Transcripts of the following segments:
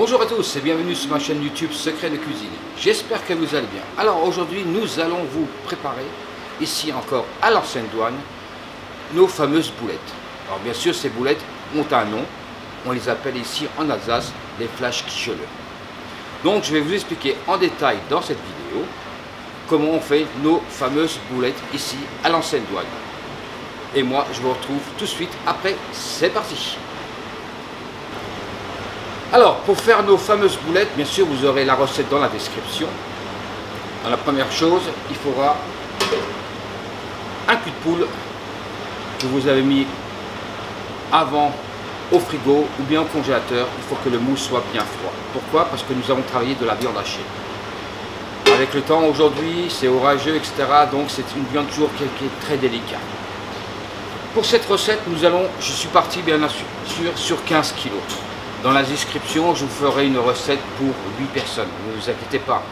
Bonjour à tous et bienvenue sur ma chaîne YouTube Secrets de Cuisine. J'espère que vous allez bien. Alors aujourd'hui nous allons vous préparer, ici encore à l'ancienne douane, nos fameuses boulettes. Alors bien sûr ces boulettes ont un nom, on les appelle ici en Alsace les flash quicheuleux. Donc je vais vous expliquer en détail dans cette vidéo comment on fait nos fameuses boulettes ici à l'ancienne douane. Et moi je vous retrouve tout de suite après, c'est parti. Alors, pour faire nos fameuses boulettes, bien sûr, vous aurez la recette dans la description. Alors, la première chose, il faudra un cul de poule que vous avez mis avant au frigo ou bien au congélateur. Il faut que le mousse soit bien froid. Pourquoi? Parce que nous avons travaillé de la viande hachée. Avec le temps, aujourd'hui, c'est orageux, etc. Donc, c'est une viande toujours qui est très délicate. Pour cette recette, je suis parti bien sûr sur 15 kg. Dans la description, je vous ferai une recette pour 8 personnes. Ne vous inquiétez pas.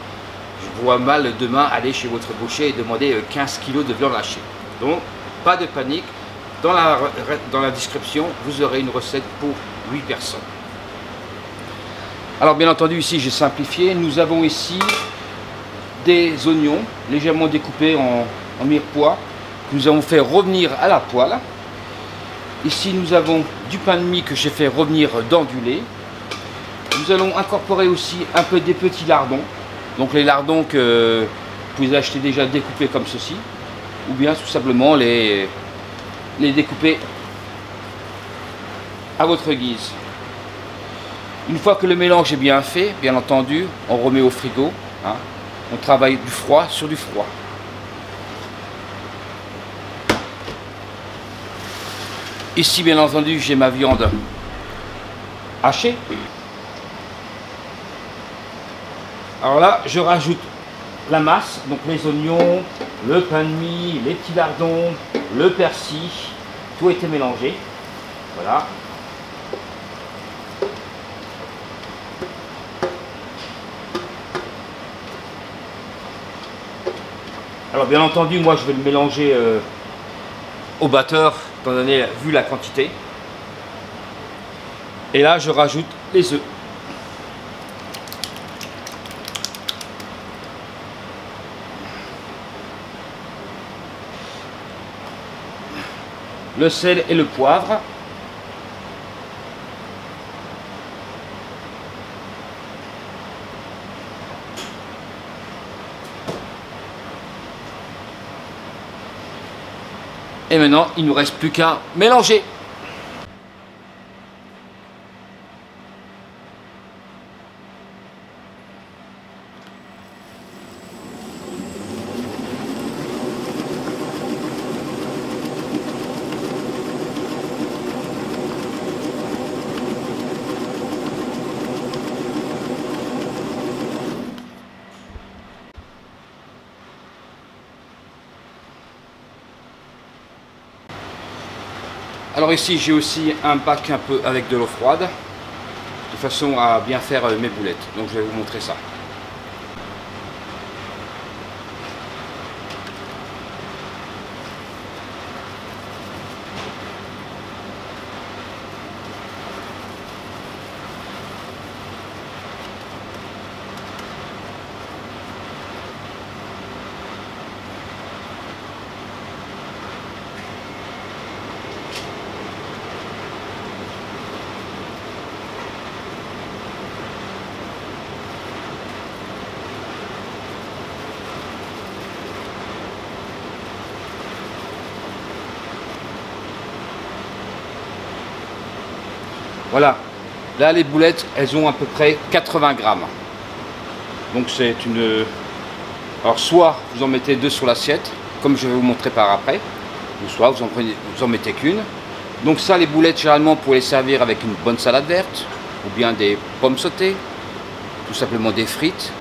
Je vois mal demain aller chez votre boucher et demander 15 kg de viande hachée. Donc, pas de panique. Dans la description, vous aurez une recette pour 8 personnes. Alors, bien entendu, ici, j'ai simplifié. Nous avons ici des oignons légèrement découpés en mirepoix que nous avons fait revenir à la poêle. Ici, nous avons du pain de mie que j'ai fait revenir dans du lait. Nous allons incorporer aussi un peu des petits lardons. Donc les lardons que vous pouvez acheter déjà découpés comme ceci. Ou bien tout simplement les découper à votre guise. Une fois que le mélange est bien fait, bien entendu, on remet au frigo. Hein. On travaille du froid sur du froid. Ici, bien entendu, j'ai ma viande hachée. Alors là, je rajoute la masse, donc les oignons, le pain de mie, les petits lardons, le persil. Tout a été mélangé. Voilà. Alors bien entendu, moi je vais le mélanger au batteur, étant donné, vu la quantité. Et là, je rajoute les œufs. Le sel et le poivre. Et maintenant, il ne nous reste plus qu'à mélanger. Alors ici j'ai aussi un bac un peu avec de l'eau froide, de façon à bien faire mes boulettes. Donc je vais vous montrer ça. Voilà, là les boulettes, elles ont à peu près 80 grammes. Donc c'est une... Alors soit vous en mettez 2 sur l'assiette, comme je vais vous montrer par après, ou soit vous en mettez qu'une. Donc ça, les boulettes, généralement, pour les servir avec une bonne salade verte, ou bien des pommes sautées, tout simplement des frites.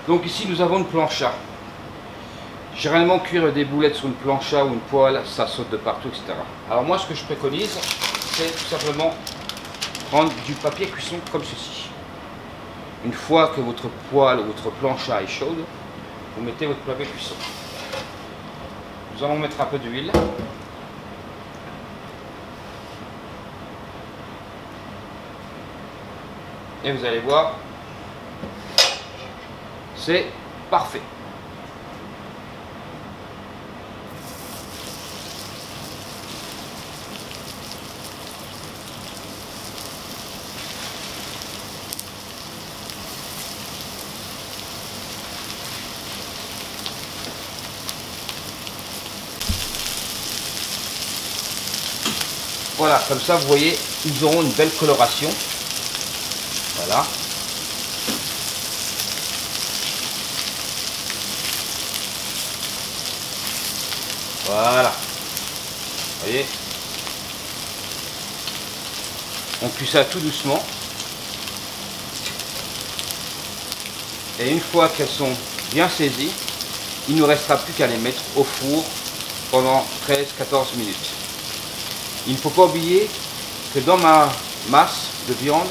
Donc ici nous avons une plancha. Généralement, cuire des boulettes sur une plancha ou une poêle, ça saute de partout, etc. Alors moi, ce que je préconise, c'est tout simplement prendre du papier cuisson comme ceci. Une fois que votre poêle ou votre plancha est chaude, vous mettez votre papier cuisson. Nous allons mettre un peu d'huile. Et vous allez voir, c'est parfait. Voilà, comme ça, vous voyez, ils auront une belle coloration. Voilà. Voilà. Vous voyez. On cuit ça tout doucement. Et une fois qu'elles sont bien saisies, il ne nous restera plus qu'à les mettre au four pendant 13-14 minutes. Il ne faut pas oublier que dans ma masse de viande,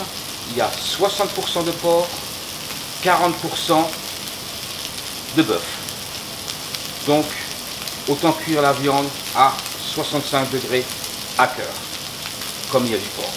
il y a 60% de porc, 40% de bœuf. Donc, autant cuire la viande à 65 degrés à cœur, comme il y a du porc.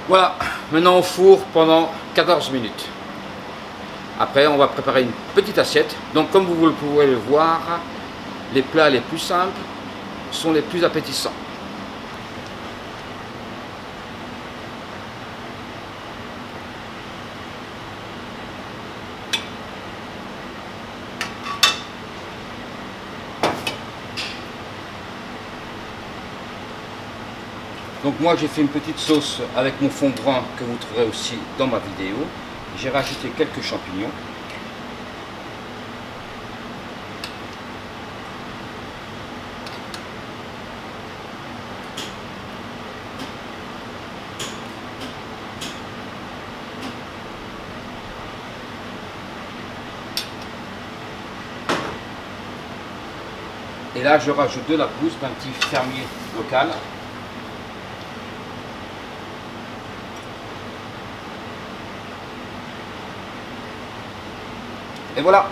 Voilà, maintenant au four pendant 14 minutes. Après, on va préparer une petite assiette. Donc, comme vous pouvez le voir, les plats les plus simples sont les plus appétissants. Donc moi j'ai fait une petite sauce avec mon fond brun que vous trouverez aussi dans ma vidéo. J'ai rajouté quelques champignons. Et là je rajoute de la pousse d'un petit fermier local. Et voilà.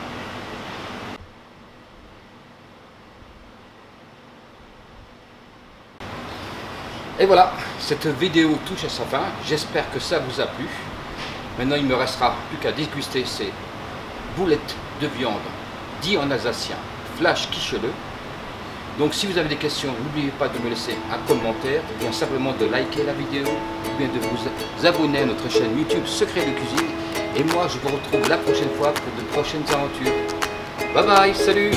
Et voilà, cette vidéo touche à sa fin. J'espère que ça vous a plu. Maintenant, il ne me restera plus qu'à déguster ces boulettes de viande, dit en alsacien, flash quichele. Donc, si vous avez des questions, n'oubliez pas de me laisser un commentaire, ou bien simplement de liker la vidéo, ou bien de vous abonner à notre chaîne YouTube Secret de Cuisine. Et moi, je vous retrouve la prochaine fois pour de prochaines aventures. Bye bye, salut!